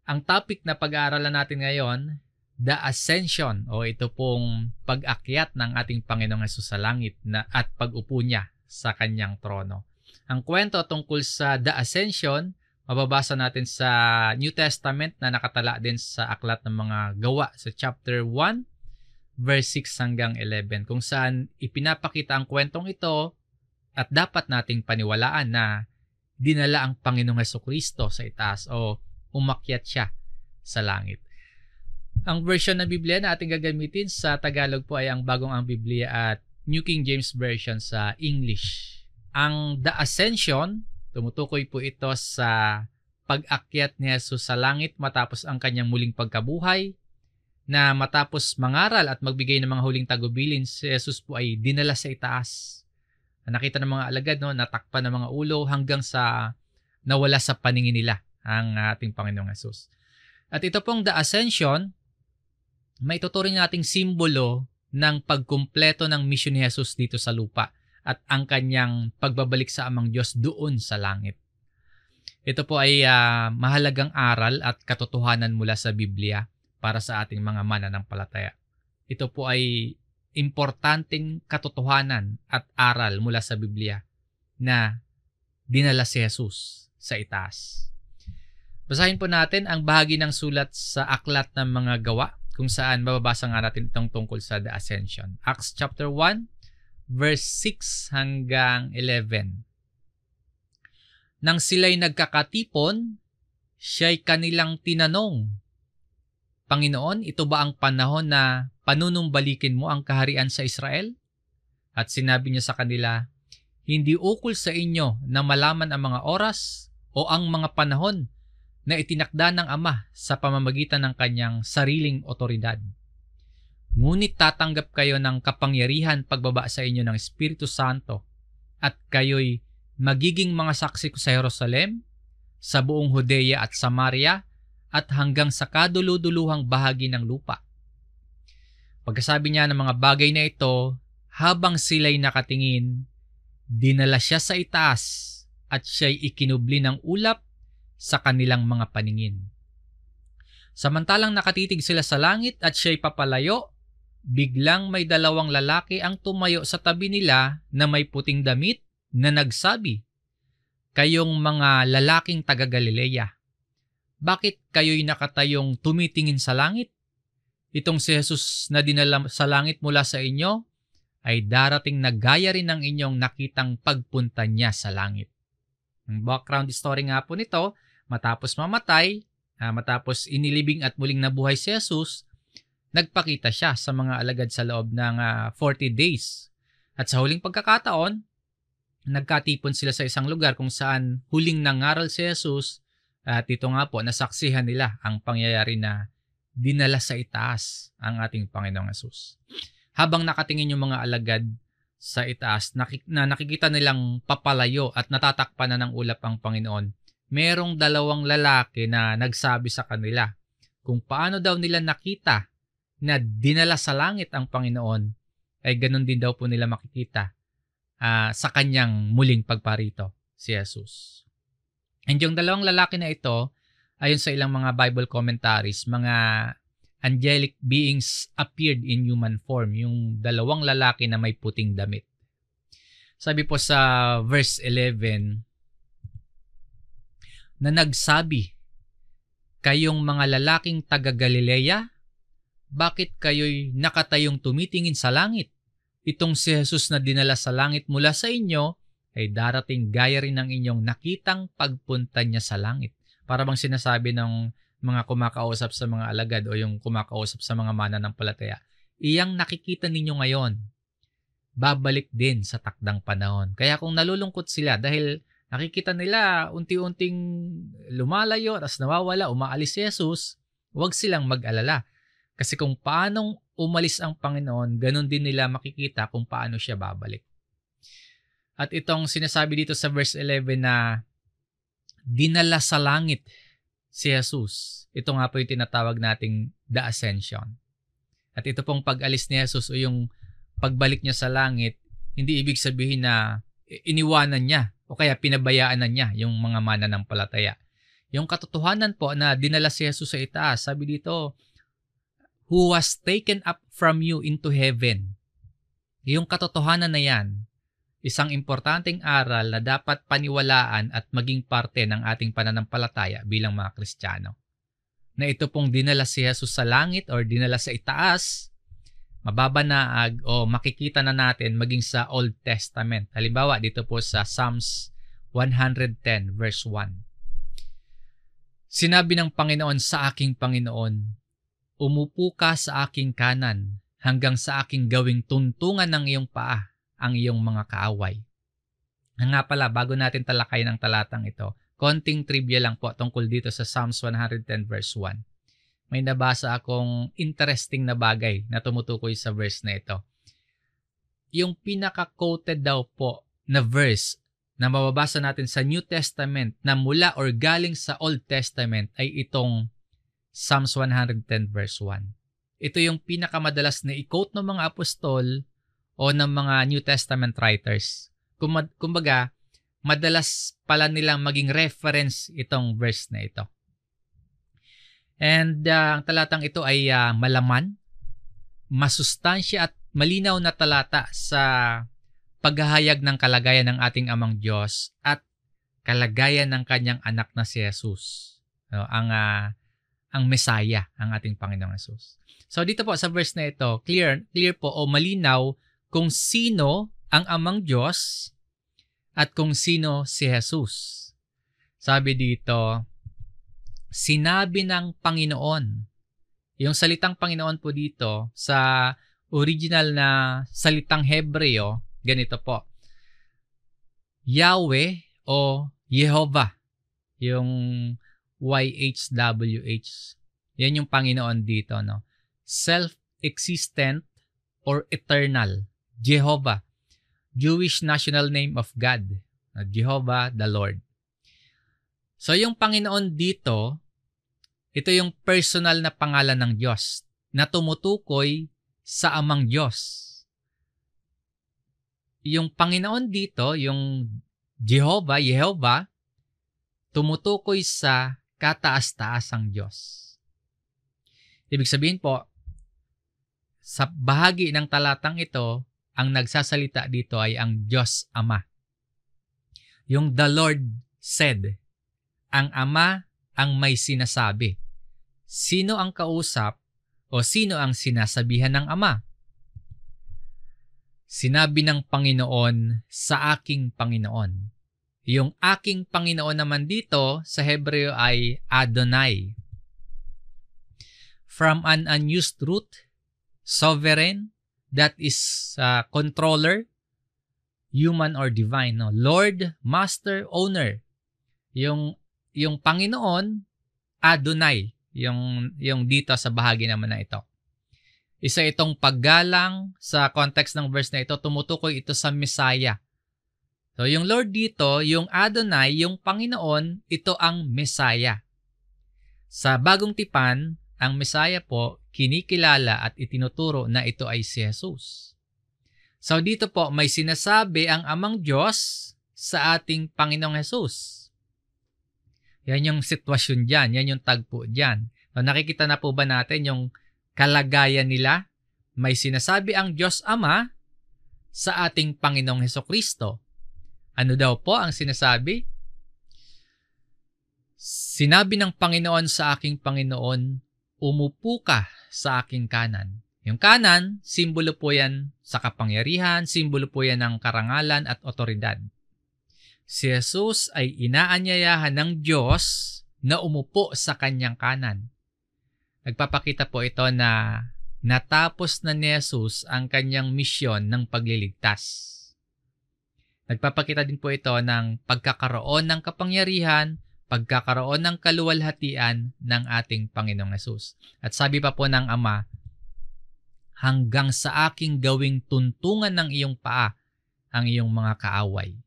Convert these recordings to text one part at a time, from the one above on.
Ang topic na pag-aaralan natin ngayon, the ascension o ito pong pag-akyat ng ating Panginoong Hesus sa langit at pag-upo niya sa kanyang trono. Ang kwento tungkol sa the ascension, mababasa natin sa New Testament na nakatala din sa Aklat ng Mga Gawa sa chapter 1, verse 6 hanggang 11, kung saan ipinapakita ang kwentong ito at dapat nating paniwalaan na dinala ang Panginoong Hesukristo sa itaas o umakyat siya sa langit. Ang version ng Biblia na ating gagamitin sa Tagalog po ay ang Bagong ang Biblia at New King James Version sa English. Ang The Ascension, tumutukoy po ito sa pag-akyat ni Jesus sa langit matapos ang kanyang muling pagkabuhay, na matapos mangaral at magbigay ng mga huling tagubilin, si Jesus po ay dinala sa itaas. Nakita ng mga alagad, natakpan ng mga ulo hanggang sa nawala sa paningin nila ang ating Panginoong Hesus. At ito pong The Ascension, may tuturing nating simbolo ng pagkumpleto ng misyon ni Jesus dito sa lupa at ang kanyang pagbabalik sa Amang Diyos doon sa langit. Ito po ay mahalagang aral at katotohanan mula sa Biblia para sa ating mga mananampalataya. Ito po ay importanteng katotohanan at aral mula sa Biblia na dinala si Jesus sa itaas. Basahin po natin ang bahagi ng sulat sa Aklat ng Mga Gawa kung saan mababasa nga natin itong tungkol sa The Ascension. Acts chapter 1, verse 6 hanggang 11. Nang sila'y nagkakatipon, siya'y kanilang tinanong, Panginoon, ito ba ang panahon na panunumbalikin mo ang kaharian sa Israel? At sinabi niya sa kanila, hindi ukol sa inyo na malaman ang mga oras o ang mga panahon na itinakda ng Ama sa pamamagitan ng kanyang sariling otoridad. Ngunit tatanggap kayo ng kapangyarihan pagbaba sa inyo ng Espiritu Santo at kayo'y magiging mga saksi ko sa Jerusalem, sa buong Judea at Samaria, at hanggang sa kaduluduluhang bahagi ng lupa. Pagkasabi niya ng mga bagay na ito, habang sila'y nakatingin, dinala siya sa itaas at siya'y ikinubli ng ulap sa kanilang mga paningin. Samantalang nakatitig sila sa langit at siya'y papalayo, biglang may dalawang lalaki ang tumayo sa tabi nila na may puting damit na nagsabi, kayong mga lalaking taga-Galilea, bakit kayo'y nakatayong tumitingin sa langit? Itong si Jesus na dinala sa langit mula sa inyo ay darating na gaya rin ng inyong nakitang pagpunta niya sa langit. Ang background story nga po nito, matapos mamatay, matapos inilibing at muling nabuhay si Jesus, nagpakita siya sa mga alagad sa loob ng 40 days. At sa huling pagkakataon, nagkatipon sila sa isang lugar kung saan huling nangaral si Jesus. At ito nga po, nasaksihan nila ang pangyayari na dinala sa itaas ang ating Panginoong Hesus. Habang nakatingin yung mga alagad sa itaas, na nakikita nilang papalayo at natatakpan na ng ulap ang Panginoon, merong dalawang lalaki na nagsabi sa kanila kung paano daw nila nakita na dinala sa langit ang Panginoon, ay ganun din daw po nila makikita sa kanyang muling pagparito, si Jesus. And yung dalawang lalaki na ito, ayon sa ilang mga Bible commentaries, mga angelic beings appeared in human form, yung dalawang lalaki na may puting damit. Sabi po sa verse 11, na nagsabi, kayong mga lalaking taga-Galilea, bakit kayo'y nakatayong tumitingin sa langit? Itong si Jesus na dinala sa langit mula sa inyo, ay darating gaya rin ng inyong nakitang pagpunta niya sa langit. Para bang sinasabi ng mga kumakausap sa mga alagad o yung kumakausap sa mga mananampalataya, iyang nakikita ninyo ngayon, babalik din sa takdang panahon. Kaya kung nalulungkot sila dahil nakikita nila unti-unting lumalayo, tas nawawala, umaalis si Jesus, huwag silang mag-alala. Kasi kung paanong umalis ang Panginoon, ganun din nila makikita kung paano siya babalik. At itong sinasabi dito sa verse 11 na dinala sa langit si Jesus, ito nga po yung tinatawag nating the ascension. At ito pong pag-alis ni Jesus o yung pagbalik niya sa langit, hindi ibig sabihin na iniwanan niya o kaya pinabayaan na niya yung mga mananampalataya. Yung katotohanan po na dinala si Jesus sa itaas, sabi dito, who was taken up from you into heaven. Yung katotohanan na yan, isang importanteng aral na dapat paniwalaan at maging parte ng ating pananampalataya bilang mga Kristiyano. Na ito pong dinala si Jesus sa langit or dinala sa itaas, mababanaag o makikita na natin maging sa Old Testament. Halimbawa, dito po sa Psalms 110 verse 1. Sinabi ng Panginoon sa aking Panginoon, umupo ka sa aking kanan hanggang sa aking gawing tuntungan ng iyong paa ang iyong mga kaaway. Nga pala, bago natin talakayin ang talatang ito, konting trivia lang po tungkol dito sa Psalms 110 verse 1. May nabasa akong interesting na bagay na tumutukoy sa verse na ito. Yung pinaka-quoted daw po na verse na mababasa natin sa New Testament na mula or galing sa Old Testament ay itong Psalms 110 verse 1. Ito yung pinakamadalas na i-quote ng mga apostol o ng mga New Testament writers. Kumbaga, madalas pala nilang maging reference itong verse na ito. And ang talatang ito ay malaman, masustansya at malinaw na talata sa paghahayag ng kalagayan ng ating Amang Diyos at kalagayan ng kanyang anak na si Jesus. Ang Messiah, ang ating Panginoong Jesus. So dito po sa verse na ito, clear po o malinaw kung sino ang Amang Diyos at kung sino si Jesus. Sabi dito, sinabi ng Panginoon. Yung salitang Panginoon po dito sa original na salitang Hebreo, ganito po. Yahweh o Jehovah. Yung YHWH. Yan yung Panginoon dito, no? Self-existent or eternal. Jehovah. Jewish national name of God. Jehovah the Lord. So yung Panginoon dito, ito yung personal na pangalan ng Diyos na tumutukoy sa Amang Diyos. Yung Panginoon dito, yung Jehovah, tumutukoy sa kataas-taasang Diyos. Ibig sabihin po, sa bahagi ng talatang ito, ang nagsasalita dito ay ang Diyos Ama. Yung the Lord said, ang Ama ang may sinasabi. Sino ang kausap o sino ang sinasabihan ng Ama? Sinabi ng Panginoon sa aking Panginoon. Yung aking Panginoon naman dito sa Hebreo ay Adonai. From an unused root, sovereign, that is controller, human or divine. No? Lord, Master, Owner. Yung Panginoon, Adonai. Yung dito sa bahagi naman na ito. Isa itong paggalang sa context ng verse na ito, tumutukoy ito sa Messiah. So yung Lord dito, yung Adonai, yung Panginoon, ito ang Messiah. Sa Bagong Tipan, ang Messiah po, kinikilala at itinuturo na ito ay si Jesus. So dito po, may sinasabi ang Amang Diyos sa ating Panginoong Jesus. Yan yung sitwasyon dyan, yan yung tagpo dyan. So nakikita na po ba natin yung kalagayan nila? May sinasabi ang Diyos Ama sa ating Panginoong Hesukristo. Ano daw po ang sinasabi? Sinabi ng Panginoon sa aking Panginoon, umupo ka sa aking kanan. Yung kanan, simbolo po yan sa kapangyarihan, simbolo po yan ng karangalan at otoridad. Si Jesus ay inaanyayahan ng Diyos na umupo sa kanyang kanan. Nagpapakita po ito na natapos na ni Jesus ang kanyang misyon ng pagliligtas. Nagpapakita din po ito ng pagkakaroon ng kapangyarihan, pagkakaroon ng kaluwalhatian ng ating Panginoong Hesus. At sabi pa po ng Ama, hanggang sa aking gawing tuntungan ng iyong paa ang iyong mga kaaway.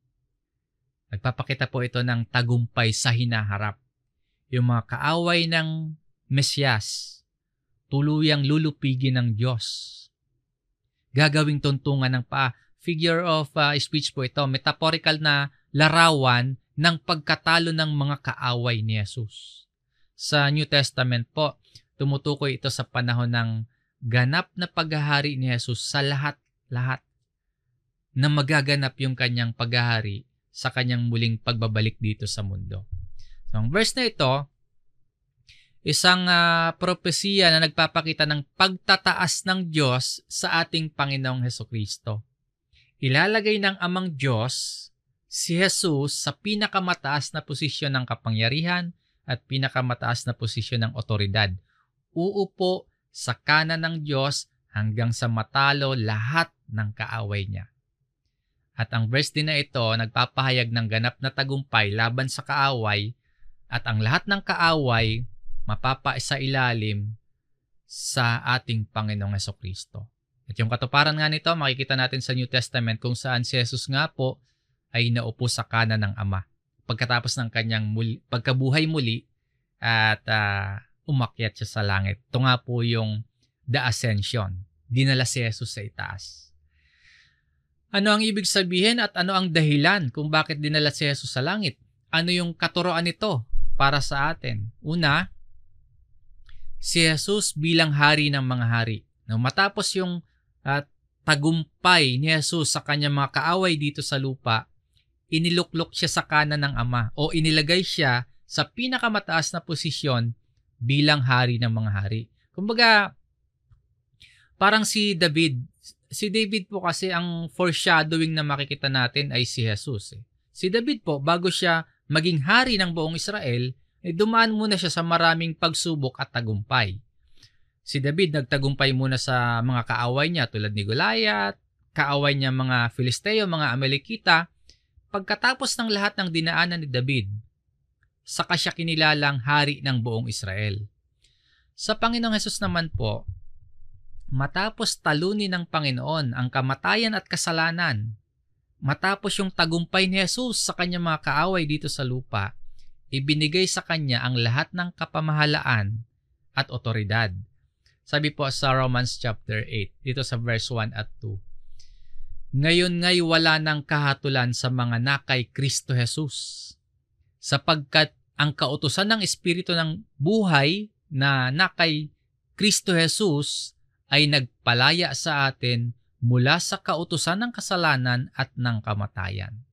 Nagpapakita po ito ng tagumpay sa hinaharap. Yung mga kaaway ng Mesyas, tuluyang lulupigin ng Diyos. Gagawing tuntungan ng paa. Figure of speech po ito, metaphorical na larawan ng pagkatalo ng mga kaaway ni Jesus. Sa New Testament po, tumutukoy ito sa panahon ng ganap na paghahari ni Jesus sa lahat-lahat na magaganap yung kanyang paghahari sa kanyang muling pagbabalik dito sa mundo. So, ang verse na ito, isang propesiya na nagpapakita ng pagtataas ng Diyos sa ating Panginoong Hesukristo. Ilalagay ng Amang Diyos si Jesus sa pinakamataas na posisyon ng kapangyarihan at pinakamataas na posisyon ng otoridad. Uupo sa kanan ng Diyos hanggang sa matalo lahat ng kaaway niya. At ang verse din na ito nagpapahayag ng ganap na tagumpay laban sa kaaway at ang lahat ng kaaway mapapaisailalim sa ating Panginoong Hesukristo. At yung katuparan nga nito, makikita natin sa New Testament kung saan si Jesus nga po ay naupo sa kanan ng Ama pagkatapos ng kanyang pagkabuhay muli at umakyat siya sa langit. Ito nga po yung the ascension. Dinala si Jesus sa itaas. Ano ang ibig sabihin at ano ang dahilan kung bakit dinala si Jesus sa langit? Ano yung katuroan nito para sa atin? Una, si Jesus bilang hari ng mga hari. Nang matapos yung tagumpay ni Jesus sa kanyang mga kaaway dito sa lupa, iniluklok siya sa kanan ng Ama o inilagay siya sa pinakamataas na posisyon bilang hari ng mga hari. Kumbaga, parang si David. Si David po kasi ang foreshadowing na makikita natin ay si Jesus. Si David po, bago siya maging hari ng buong Israel, dumaan muna siya sa maraming pagsubok at tagumpay. Si David nagtagumpay muna sa mga kaaway niya tulad ni Goliath, kaaway niya mga Filisteo, mga Amalekita. Pagkatapos ng lahat ng dinaanan ni David, saka siya kinilalang hari ng buong Israel. Sa Panginoong Hesus naman po, matapos talunin ng Panginoon ang kamatayan at kasalanan, matapos yung tagumpay ni Jesus sa kanyang mga kaaway dito sa lupa, ibinigay sa kanya ang lahat ng kapamahalaan at otoridad. Sabi po sa Romans chapter 8, dito sa verse 1 at 2, ngayon nga'y wala ng kahatulan sa mga nakay Kristo Jesus, sapagkat ang kautusan ng Espiritu ng buhay na nakay Kristo Jesus ay nagpalaya sa atin mula sa kautusan ng kasalanan at ng kamatayan.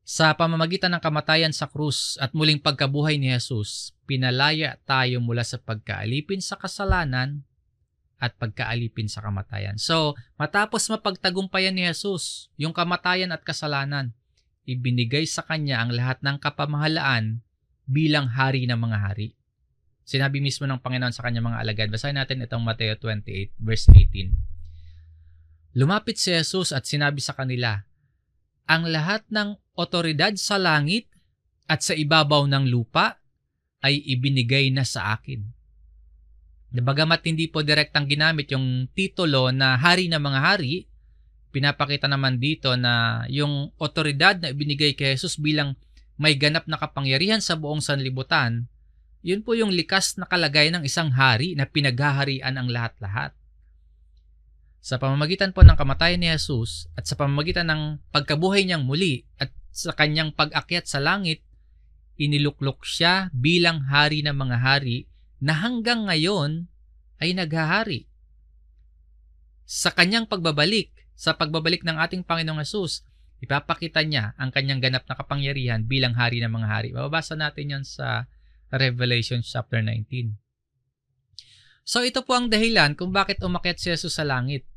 Sa pamamagitan ng kamatayan sa krus at muling pagkabuhay ni Jesus, pinalaya tayo mula sa pagkaalipin sa kasalanan at pagkaalipin sa kamatayan. So, matapos mapagtagumpayan ni Jesus yung kamatayan at kasalanan, ibinigay sa kanya ang lahat ng kapamahalaan bilang hari ng mga hari. Sinabi mismo ng Panginoon sa kanyang mga alagad. Basahin natin itong Mateo 28 verse 18. Lumapit si Jesus at sinabi sa kanila, ang lahat ng otoridad sa langit at sa ibabaw ng lupa ay ibinigay na sa akin. Bagamat hindi po direktang ginamit yung titulo na hari ng mga hari, pinapakita naman dito na yung otoridad na ibinigay kay Jesus bilang may ganap na kapangyarihan sa buong sanlibutan, yun po yung likas na kalagay ng isang hari na pinaghaharian ang lahat-lahat. Sa pamamagitan po ng kamatayan ni Jesus at sa pamamagitan ng pagkabuhay niyang muli at sa kanyang pag-akyat sa langit, iniluklok siya bilang hari ng mga hari na hanggang ngayon ay naghahari. Sa kanyang pagbabalik, sa pagbabalik ng ating Panginoong Hesus, ipapakita niya ang kanyang ganap na kapangyarihan bilang hari ng mga hari. Mababasa natin yan sa Revelation chapter 19. So ito po ang dahilan kung bakit umakyat si Jesus sa langit.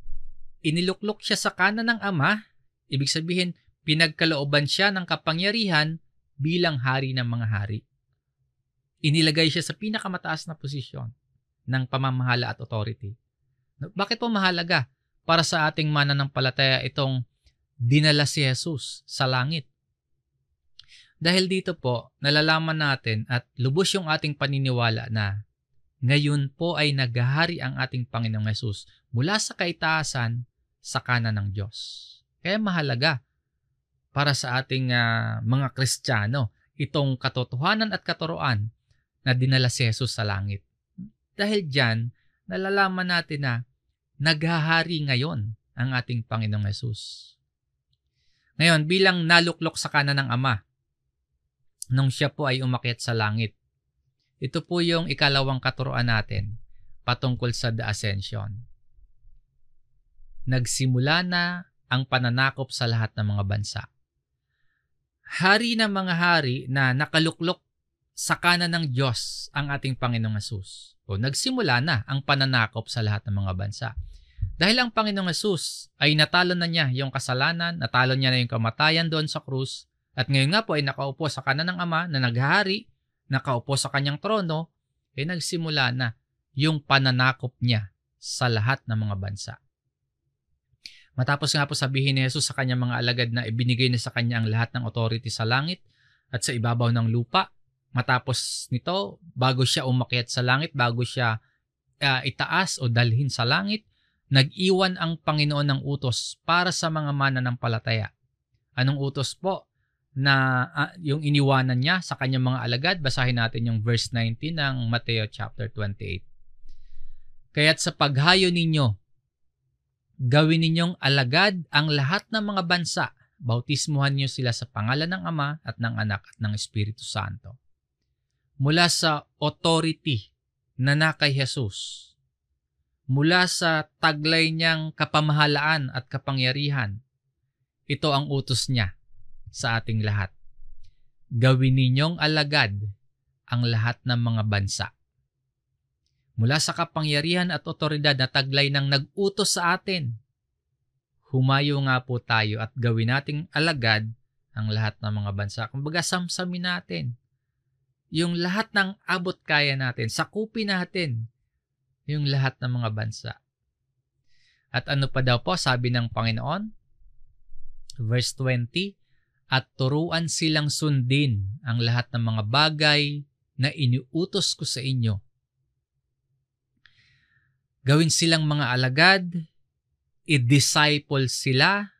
Iniluklok siya sa kanan ng Ama, ibig sabihin pinagkalooban siya ng kapangyarihan bilang hari ng mga hari. Inilagay siya sa pinakamataas na posisyon ng pamamahala at authority. Bakit po mahalaga para sa ating mananampalataya itong dinala si Jesus sa langit? Dahil dito po, nalalaman natin at lubos yung ating paniniwala na ngayon po ay naghahari ang ating Panginoong Hesus mula sa kaitaasan sa kanan ng Diyos. Kaya mahalaga para sa ating mga Kristiyano itong katotohanan at katuroan na dinala si Jesus sa langit. Dahil diyan, nalalaman natin na naghahari ngayon ang ating Panginoong Hesus. Ngayon, bilang naluklok sa kanan ng Ama, nung siya po ay umakyat sa langit. Ito po yung ikalawang katuruan natin patungkol sa The Ascension. Nagsimula na ang pananakop sa lahat ng mga bansa. Hari ng mga hari na nakaluklok sa kanan ng Diyos ang ating Panginoong Hesus. O nagsimula na ang pananakop sa lahat ng mga bansa. Dahil ang Panginoong Hesus ay natalo na niya yung kasalanan, natalo niya na yung kamatayan doon sa krus, at ngayon nga po ay nakaupo sa kanan ng Ama na naghahari, nakaupo sa kanyang trono, ay nagsimula na yung pananakop niya sa lahat ng mga bansa. Matapos nga po sabihin ni Jesus sa kanyang mga alagad na ibinigay na sa kanya ang lahat ng authority sa langit at sa ibabaw ng lupa, matapos nito, bago siya umakyat sa langit, bago siya itaas o dalhin sa langit, nag-iwan ang Panginoon ng utos para sa mga mananampalataya. Anong utos po na yung iniwanan niya sa kanyang mga alagad? Basahin natin yung verse 19 ng Mateo chapter 28. Kaya't sa paghayo ninyo, gawin ninyong alagad ang lahat ng mga bansa. Bautismuhan niyo sila sa pangalan ng Ama at ng Anak at ng Espiritu Santo. Mula sa authority na kay Jesus, mula sa taglay niyang kapamahalaan at kapangyarihan, ito ang utos niya sa ating lahat. Gawin ninyong alagad ang lahat ng mga bansa. Mula sa kapangyarihan at otoridad na taglay ng nag-utos sa atin, humayo nga po tayo at gawin nating alagad ang lahat ng mga bansa. Kumbaga, samsamin natin yung lahat ng abot kaya natin, sakupin natin yung lahat ng mga bansa. At ano pa daw po sabi ng Panginoon? Verse 20, at turuan silang sundin ang lahat ng mga bagay na iniutos ko sa inyo. Gawin silang mga alagad, i-disciple sila,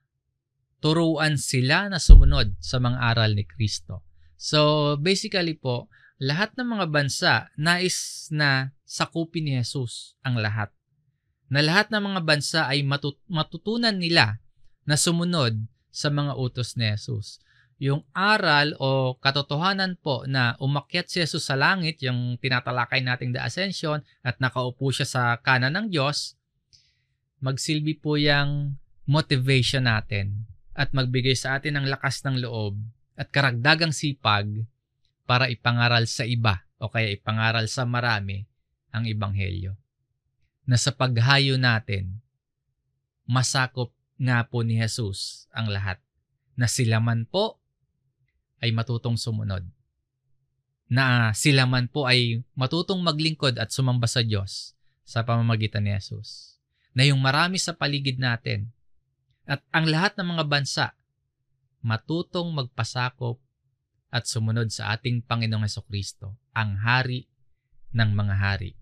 turuan sila na sumunod sa mga aral ni Kristo. So basically po, lahat ng mga bansa nais na sakupin ni Jesus ang lahat. Na lahat ng mga bansa ay matutunan nila na sumunod sa mga utos ni Jesus. Yung aral o katotohanan po na umakyat si Jesus sa langit, yung tinatalakay nating The Ascension, at nakaupo siya sa kanan ng Diyos, magsilbi po yung motivation natin at magbigay sa atin ng lakas ng loob at karagdagang sipag para ipangaral sa iba o kaya ipangaral sa marami ang Ebanghelyo. Na sa paghayo natin, masakop nga po ni Jesus ang lahat. Na sila man po ay matutong sumunod. Na sila man po ay matutong maglingkod at sumamba sa Diyos sa pamamagitan ni Jesus. Na yung marami sa paligid natin at ang lahat ng mga bansa matutong magpasakop at sumunod sa ating Panginoong Hesukristo, ang Hari ng mga hari.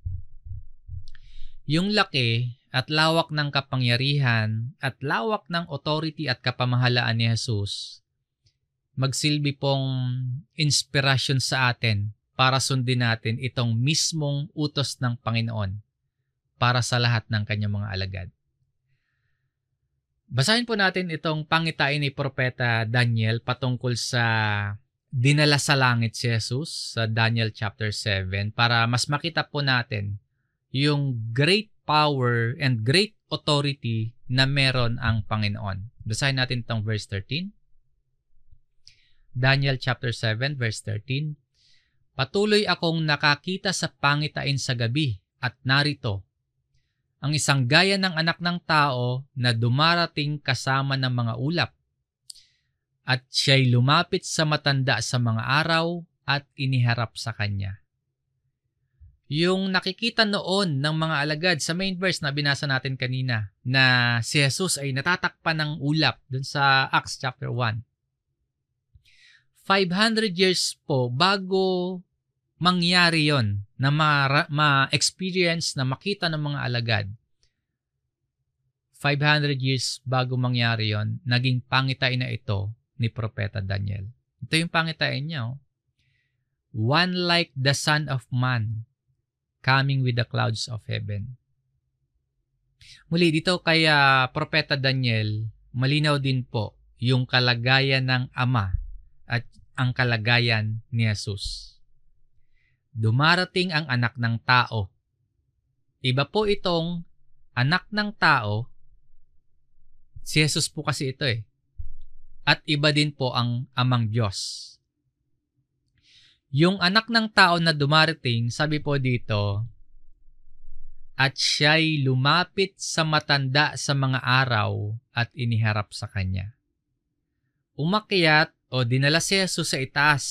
Yung laki at lawak ng kapangyarihan at lawak ng authority at kapamahalaan ni Jesus, magsilbi pong inspirasyon sa atin para sundin natin itong mismong utos ng Panginoon para sa lahat ng kanyang mga alagad. Basahin po natin itong pangitain ni Propeta Daniel patungkol sa dinala sa langit si Jesus sa Daniel chapter 7 para mas makita po natin yung great power and great authority na meron ang Panginoon. Basahin natin itong verse 13. Daniel chapter 7 verse 13. Patuloy akong nakakita sa pangitain sa gabi at narito, ang isang gaya ng anak ng tao na dumarating kasama ng mga ulap. At siya'y lumapit sa matanda sa mga araw at iniharap sa kanya. Yung nakikita noon ng mga alagad sa main verse na binasa natin kanina, na si Jesus ay natatakpan ng ulap dun sa Acts chapter 1. 500 years po bago mangyari yon na ma-experience, na makita ng mga alagad. 500 years bago mangyari yon, naging pangitain na ito ni Propeta Daniel. Ito yung pangitain niya. One like the Son of Man coming with the clouds of heaven. Muli dito kay Propeta Daniel, malinaw din po yung kalagayan ng Ama at ang kalagayan ni Jesus. Dumarating ang anak ng tao. Iba po itong anak ng tao. Si Jesus po kasi ito eh. At iba din po ang amang Diyos. Yung anak ng tao na dumarating, sabi po dito, at siya'y lumapit sa matanda sa mga araw at iniharap sa kanya. Umakyat o dinala si Jesus sa itaas.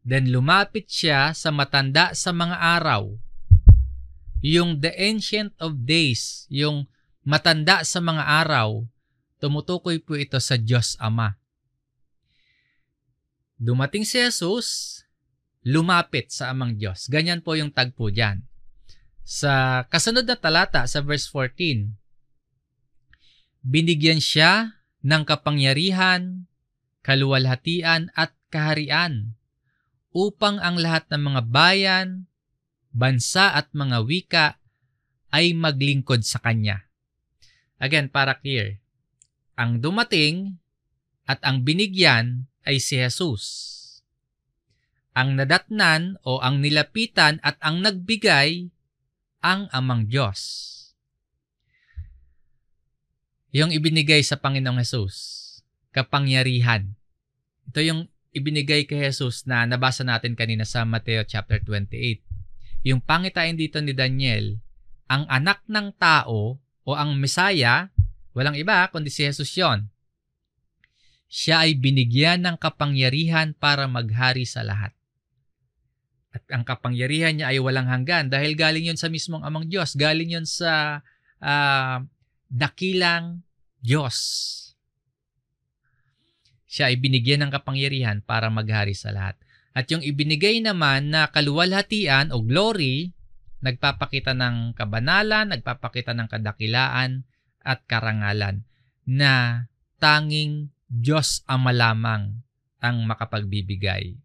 Then lumapit siya sa matanda sa mga araw. Yung the Ancient of Days, yung matanda sa mga araw, tumutukoy po ito sa Diyos Ama. Dumating si Jesus, lumapit sa amang Diyos. Ganyan po yung tagpo dyan. Sa kasunod na talata, sa verse 14, binigyan siya ng kapangyarihan, kaluwalhatian at kaharian upang ang lahat ng mga bayan, bansa at mga wika ay maglingkod sa Kanya. Again, para clear, ang dumating at ang binigyan ay si Jesus. Ang nadatnan o ang nilapitan at ang nagbigay ang amang Diyos. Yung ibinigay sa Panginoong Jesus, kapangyarihan. Ito yung ibinigay kay Jesus na nabasa natin kanina sa Mateo chapter 28. Yung pangitain dito ni Daniel, ang anak ng tao o ang Mesaya, walang iba kundi si Jesus yon. Siya ay binigyan ng kapangyarihan para maghari sa lahat. At ang kapangyarihan niya ay walang hanggan dahil galing yon sa mismong amang Diyos. Galing yon sa dakilang Diyos. Siya ay binigyan ng kapangyarihan para maghari sa lahat. At yung ibinigay naman na kaluwalhatian o glory, nagpapakita ng kabanalan, nagpapakita ng kadakilaan at karangalan na tanging Diyos Ama lamang ang makapagbibigay.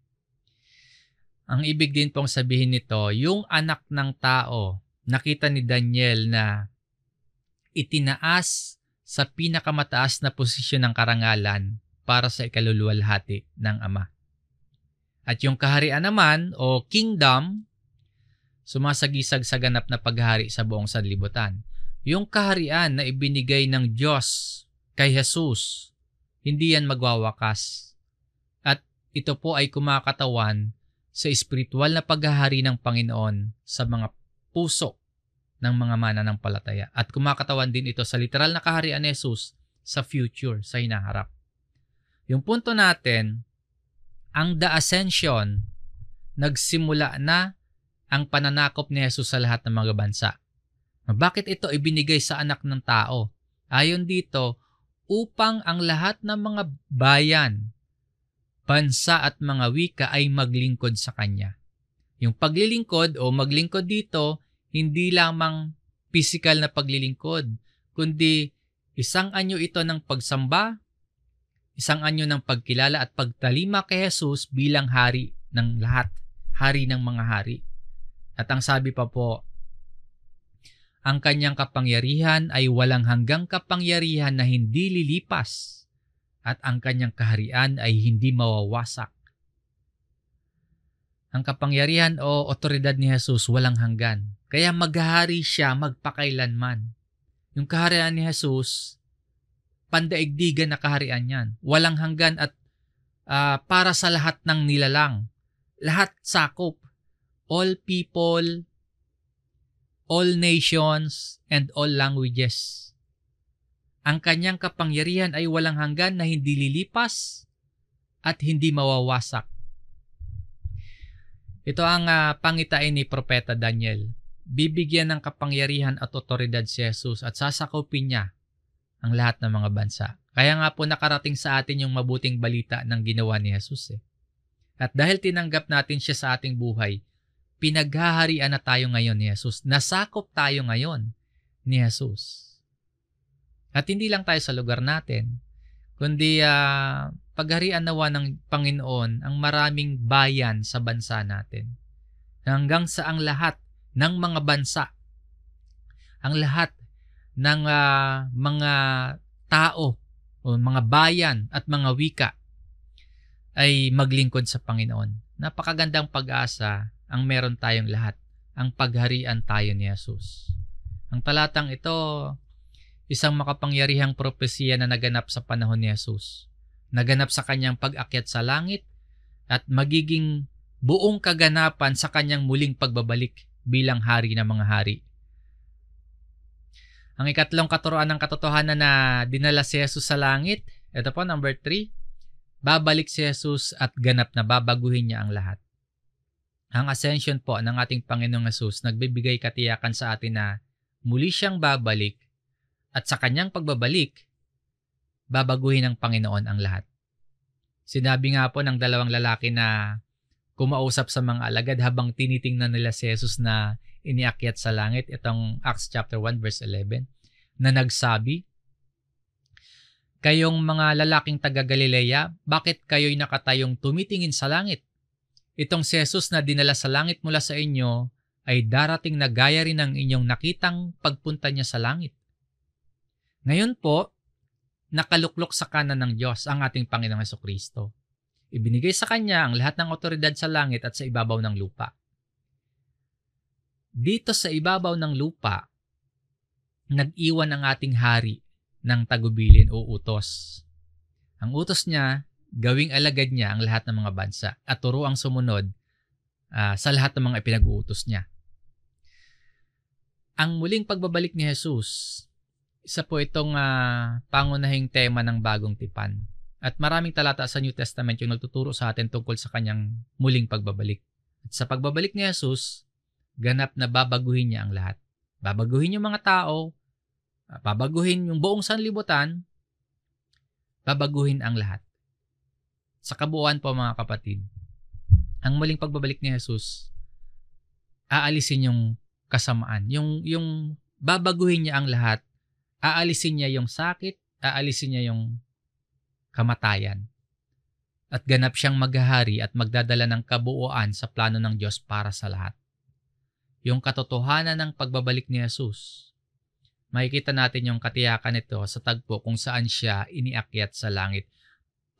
Ang ibig din pong sabihin nito, yung anak ng tao, nakita ni Daniel na itinaas sa pinakamataas na posisyon ng karangalan para sa ikaluluwalhati ng Ama. At yung kaharian naman o kingdom, sumasagisag sa ganap na paghari sa buong sanlibutan. Yung kaharian na ibinigay ng Diyos kay Jesus, hindi yan magwawakas. At ito po ay kumakatawan sa espiritual na paghahari ng Panginoon sa mga puso ng mga mananampalataya. At kumakatawan din ito sa literal na kaharian ni Jesus sa future, sa hinaharap. Yung punto natin, ang The Ascension, nagsimula na ang pananakop ni Jesus sa lahat ng mga bansa. Bakit ito ibinigay sa anak ng tao? Ayon dito, upang ang lahat ng mga bayan, bansa at mga wika ay maglingkod sa Kanya. Yung paglilingkod o maglingkod dito, hindi lamang physical na paglilingkod, kundi isang anyo ito ng pagsamba, isang anyo ng pagkilala at pagtalima kay Jesus bilang hari ng lahat, hari ng mga hari. At ang sabi pa po, ang Kanyang kapangyarihan ay walang hanggang kapangyarihan na hindi lilipas at ang Kanyang kaharian ay hindi mawawasak. Ang kapangyarihan o otoridad ni Jesus walang hanggan. Kaya maghahari siya magpakailanman. Yung kaharian ni Jesus, pandaigdigan na kaharian yan. Walang hanggan at para sa lahat ng nilalang. Lahat sakop. All people, all nations, and all languages. Ang Kanyang kapangyarihan ay walang hanggan na hindi lilipas at hindi mawawasak. Ito ang pangitain ni Propeta Daniel. Bibigyan ng kapangyarihan at otoridad si Jesus at sasakupin niya ang lahat ng mga bansa. Kaya nga po nakarating sa atin yung mabuting balita ng ginawa ni Jesus. At dahil tinanggap natin siya sa ating buhay, pinaghaharian na tayo ngayon ni Jesus. Nasakop tayo ngayon ni Jesus. At hindi lang tayo sa lugar natin, kundi pagharian nawa ng Panginoon ang maraming bayan sa bansa natin. Hanggang sa ang lahat ng mga bansa, ang lahat ng mga tao o mga bayan at mga wika ay maglingkod sa Panginoon. Napakagandang pag-asa ang meron tayong lahat, ang pagharian tayo ni Jesus. Ang talatang ito, isang makapangyarihang propesiya na naganap sa panahon ni Jesus. Naganap sa kanyang pag-akyat sa langit at magiging buong kaganapan sa kanyang muling pagbabalik bilang hari ng mga hari. Ang ikatlong katuruan ng katotohanan na dinala si Jesus sa langit, ito po, number 3, babalik si Jesus at ganap na babaguhin niya ang lahat. Ang ascension po ng ating Panginoong Jesus nagbibigay katiyakan sa atin na muli siyang babalik at sa kanyang pagbabalik, babaguhin ng Panginoon ang lahat. Sinabi nga po ng dalawang lalaki na kumausap sa mga alagad habang tinitingnan nila si Jesus na iniakyat sa langit, itong Acts chapter 1 verse 11, na nagsabi, "Kayong mga lalaking taga Galilea, bakit kayo'y nakatayong tumitingin sa langit? Itong si Jesus na dinala sa langit mula sa inyo ay darating na gaya rin ng inyong nakitang pagpunta niya sa langit." Ngayon po, nakaluklok sa kanan ng Diyos ang ating Panginoong Hesukristo. Ibinigay sa Kanya ang lahat ng otoridad sa langit at sa ibabaw ng lupa. Dito sa ibabaw ng lupa, nag-iwan ang ating hari ng tagubilin o utos. Ang utos niya, gawing alagad niya ang lahat ng mga bansa at turuang sumunod sa lahat ng mga ipinag-uutos niya. Ang muling pagbabalik ni Jesus, isa po itong pangunahing tema ng bagong tipan. At maraming talata sa New Testament yung nagtuturo sa atin tungkol sa kanyang muling pagbabalik. At sa pagbabalik ni Jesus, ganap na babaguhin niya ang lahat. Babaguhin yung mga tao, babaguhin yung buong sanlibutan, babaguhin ang lahat. Sa kabuuan po mga kapatid, ang muling pagbabalik ni Jesus, aalisin yung kasamaan. Yung babaguhin niya ang lahat, aalisin niya yung sakit, aalisin niya yung kamatayan. At ganap siyang maghahari at magdadala ng kabuuan sa plano ng Diyos para sa lahat. Yung katotohanan ng pagbabalik ni Jesus, makikita natin yung katiyakan nito sa tagpo kung saan siya iniakyat sa langit.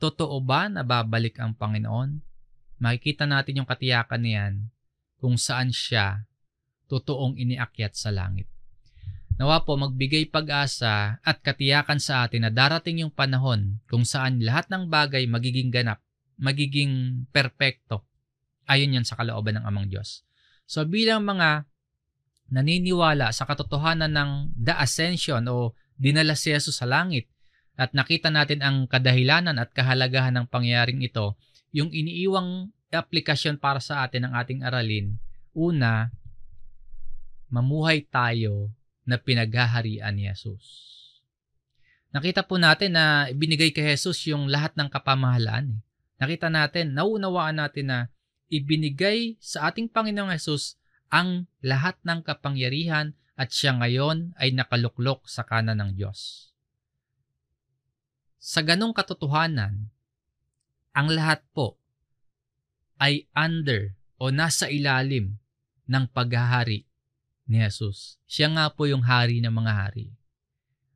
Totoo ba na babalik ang Panginoon? Makikita natin yung katiyakan niyan kung saan siya totoong iniakyat sa langit. Nawa po magbigay pag-asa at katiyakan sa atin na darating yung panahon kung saan lahat ng bagay magiging ganap, magiging perpekto. Ayon yan sa kalooban ng Amang Diyos. So bilang mga naniniwala sa katotohanan ng The Ascension o dinala si Jesus sa langit at nakita natin ang kadahilanan at kahalagahan ng pangyayaring ito, yung iniiwang aplikasyon para sa atin ng ating aralin, una, mamuhay tayo na pinaghaharian ni Jesus. Nakita po natin na ibinigay kay Jesus yung lahat ng kapamahalaan. Nakita natin, nauunawaan natin na ibinigay sa ating Panginoong Jesus ang lahat ng kapangyarihan at siya ngayon ay nakaluklok sa kanan ng Diyos. Sa ganong katotohanan, ang lahat po ay under o nasa ilalim ng paghahari ni Jesus. Siya nga po yung hari ng mga hari.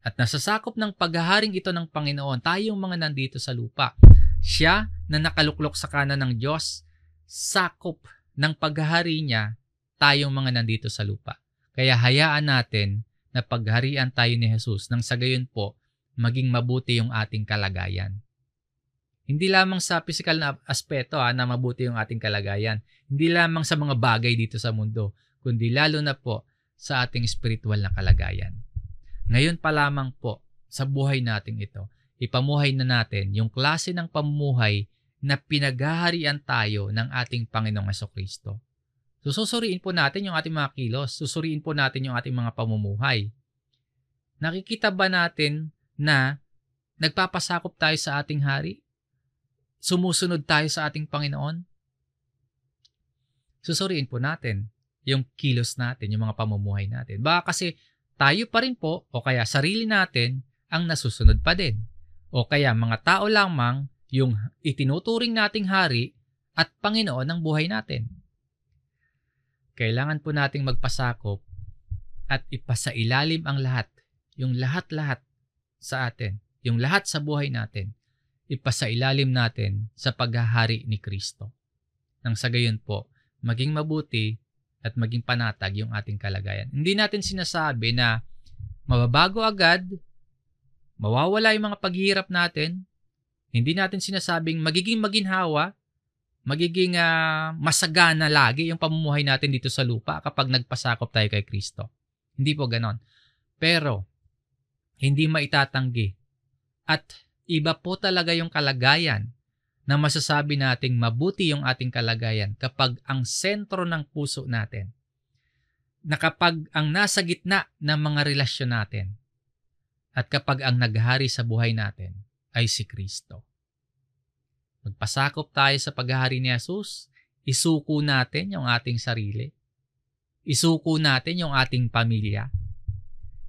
At nasasakop ng paghaharing ito ng Panginoon, tayong mga nandito sa lupa. Siya na nakaluklok sa kanan ng Diyos, sakop ng paghahari niya, tayong mga nandito sa lupa. Kaya hayaan natin na pagharian tayo ni Jesus nang sa gayon po, maging mabuti yung ating kalagayan. Hindi lamang sa physical na aspeto na mabuti yung ating kalagayan. Hindi lamang sa mga bagay dito sa mundo, kundi lalo na po sa ating spiritual na kalagayan. Ngayon pa lamang po sa buhay nating ito, ipamuhay na natin yung klase ng pamumuhay na pinaghaharian tayo ng ating Panginoong Hesukristo. So susuriin po natin yung ating mga kilos, susuriin po natin yung ating mga pamumuhay. Nakikita ba natin na nagpapasakop tayo sa ating hari? Sumusunod tayo sa ating Panginoon? Susuriin po natin yung kilos natin, yung mga pamumuhay natin. Baka kasi tayo pa rin po o kaya sarili natin ang nasusunod pa din. O kaya mga tao lamang yung itinuturing nating hari at Panginoon ng buhay natin. Kailangan po nating magpasakop at ipasailalim ang lahat, yung lahat-lahat sa atin. yung lahat sa buhay natin, ipasailalim natin sa paghahari ni Kristo. Nang sa gayon po, maging mabuti at maging panatag yung ating kalagayan. Hindi natin sinasabi na mababago agad, mawawala yung mga paghihirap natin. Hindi natin sinasabing magiging maginhawa, magiging masagana lagi yung pamumuhay natin dito sa lupa kapag nagpasakop tayo kay Kristo. Hindi po ganon. Pero, hindi maitatanggi. At iba po talaga yung kalagayan na masasabi nating mabuti yung ating kalagayan kapag ang sentro ng puso natin, na kapag ang nasa gitna ng mga relasyon natin, at kapag ang naghari sa buhay natin ay si Kristo. Magpasakop tayo sa paghahari ni Jesus, isuko natin yung ating sarili, isuko natin yung ating pamilya,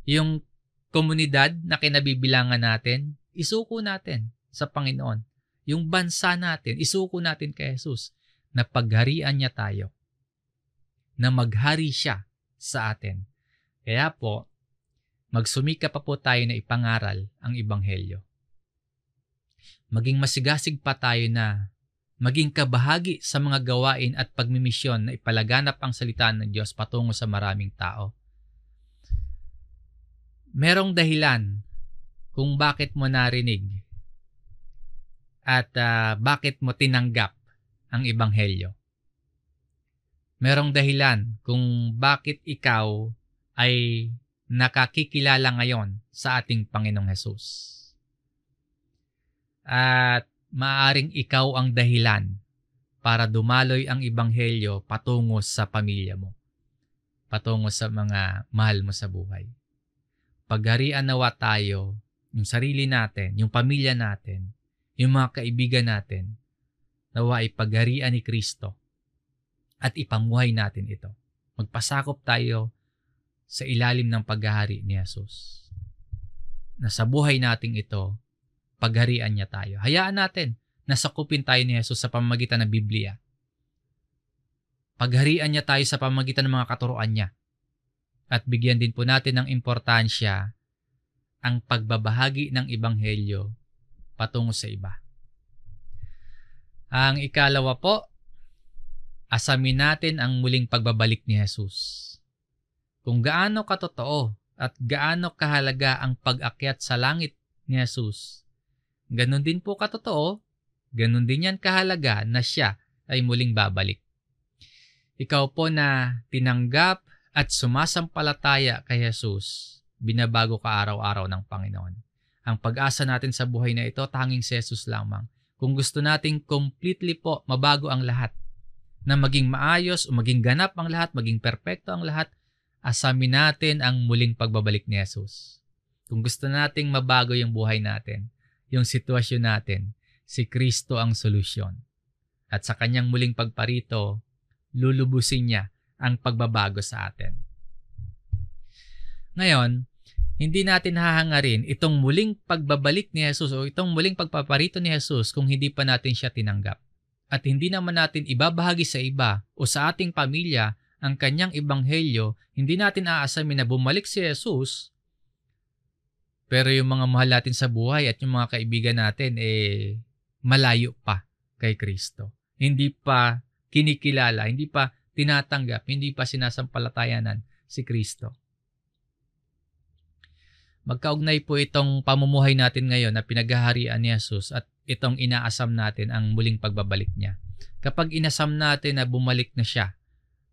yung komunidad na kinabibilangan natin, isuko natin sa Panginoon. Yung bansa natin, isuko natin kay Jesus na pagharian niya tayo, na maghari siya sa atin. Kaya po, magsumika pa po tayo na ipangaral ang Ebanghelyo. Maging masigasig pa tayo na maging kabahagi sa mga gawain at pagmimisyon na ipalaganap ang salita ng Diyos patungo sa maraming tao. Merong dahilan kung bakit mo narinig at bakit mo tinanggap ang Ebanghelyo. Merong dahilan kung bakit ikaw ay nakakikilala ngayon sa ating Panginoong Hesus. At maaaring ikaw ang dahilan para dumaloy ang Ebanghelyo patungo sa pamilya mo, patungo sa mga mahal mo sa buhay. Pagharian nawa tayo, yung sarili natin, yung pamilya natin, yung mga kaibigan natin, nawa ipagharian ni Kristo at ipamuhay natin ito. Magpasakop tayo sa ilalim ng paghahari ni Jesus. Na sa buhay nating ito, pagharian niya tayo. Hayaan natin na sakupin tayo ni Jesus sa pamamagitan ng Biblia. Pagharian niya tayo sa pamamagitan ng mga katuruan niya. At bigyan din po natin ng importansya ang pagbabahagi ng Ebanghelyo patungo sa iba. Ang ikalawa po, asamin natin ang muling pagbabalik ni Jesus. Kung gaano katotoo at gaano kahalaga ang pag-akyat sa langit ni Jesus, ganun din po katotoo, ganun din yan kahalaga na siya ay muling babalik. Ikaw po na tinanggap at sumasampalataya kay Jesus, binabago ka araw-araw ng Panginoon. Ang pag-asa natin sa buhay na ito, tanging si Jesus lamang. Kung gusto nating completely po mabago ang lahat, na maging maayos o maging ganap ang lahat, maging perpekto ang lahat, asamin natin ang muling pagbabalik ni Jesus. Kung gusto nating mabago yung buhay natin, yung sitwasyon natin, si Kristo ang solusyon. At sa kanyang muling pagparito, lulubusin niya ang pagbabago sa atin. Ngayon, hindi natin hahangarin itong muling pagbabalik ni Jesus o itong muling pagpaparito ni Jesus kung hindi pa natin siya tinanggap. At hindi naman natin ibabahagi sa iba o sa ating pamilya ang kanyang ebanghelyo, hindi natin aasamin na bumalik si Jesus, pero yung mga mahal natin sa buhay at yung mga kaibigan natin malayo pa kay Kristo. Hindi pa kinikilala, hindi pa tinatanggap, hindi pa sinasampalatayanan si Kristo. Magkaugnay po itong pamumuhay natin ngayon na pinaghaharian ni Jesus at itong inaasam natin ang muling pagbabalik niya. Kapag inasam natin na bumalik na siya,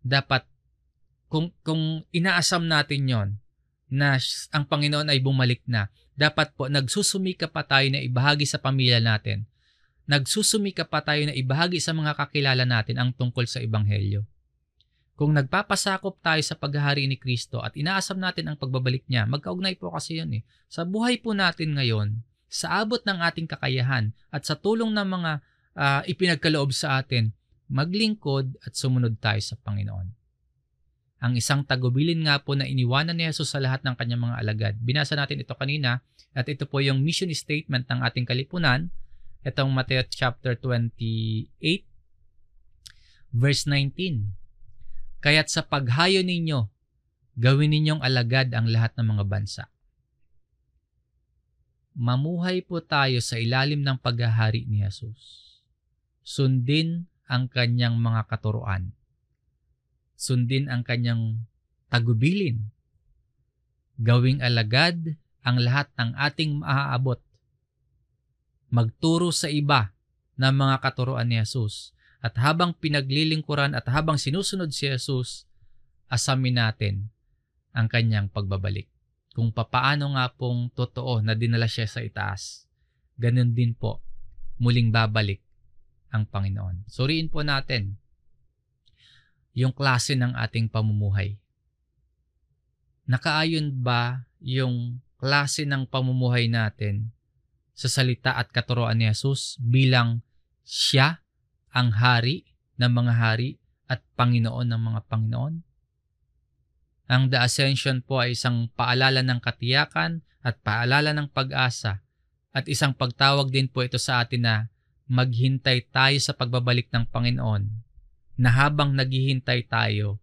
dapat kung inaasam natin yon na ang Panginoon ay bumalik na, dapat po nagsusumika pa tayo na ibahagi sa pamilya natin. Nagsusumika pa tayo na ibahagi sa mga kakilala natin ang tungkol sa Ebanghelyo. Kung nagpapasakop tayo sa paghahari ni Kristo at inaasam natin ang pagbabalik niya, magkaugnay po kasi yun Sa buhay po natin ngayon, sa abot ng ating kakayahan at sa tulong ng mga ipinagkaloob sa atin, maglingkod at sumunod tayo sa Panginoon. Ang isang tagubilin nga po na iniwanan ni Jesus sa lahat ng kanyang mga alagad. Binasa natin ito kanina at ito po yung mission statement ng ating kalipunan. Itong Matthew chapter 28, verse 19. Kaya't sa paghayo ninyo, gawin ninyong alagad ang lahat ng mga bansa. mamuhay po tayo sa ilalim ng paghahari ni Jesus. Sundin ang kanyang mga katuruan. Sundin ang kanyang tagubilin. Gawing alagad ang lahat ng ating maaabot. Magturo sa iba ng mga katuruan ni Jesus. At habang pinaglilingkuran at habang sinusunod si Jesus, asamin natin ang kanyang pagbabalik. Kung papaano nga pong totoo na dinala siya sa itaas, ganun din po muling babalik ang Panginoon. Suriin po natin yung klase ng ating pamumuhay. Nakaayon ba yung klase ng pamumuhay natin sa salita at katuruan ni Jesus bilang siya ang hari ng mga hari at Panginoon ng mga Panginoon? Ang The Ascension po ay isang paalala ng katiyakan at paalala ng pag-asa at isang pagtawag din po ito sa atin na maghintay tayo sa pagbabalik ng Panginoon, na habang naghihintay tayo,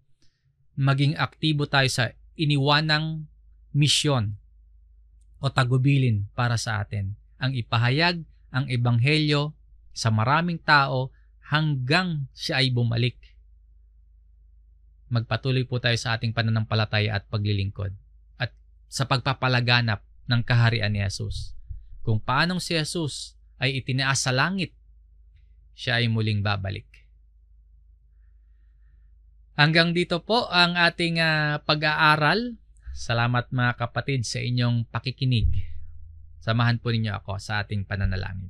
maging aktibo tayo sa iniwanang misyon o tagubilin para sa atin. Ang ipahayag ang ebanghelyo sa maraming tao hanggang siya ay bumalik. Magpatuloy po tayo sa ating pananampalataya at paglilingkod at sa pagpapalaganap ng kaharian ni Jesus. Kung paanong si Jesus ay itinaas sa langit, siya ay muling babalik. Hanggang dito po ang ating pag-aaral. Salamat mga kapatid sa inyong pakikinig. Samahan po ninyo ako sa ating pananalangin.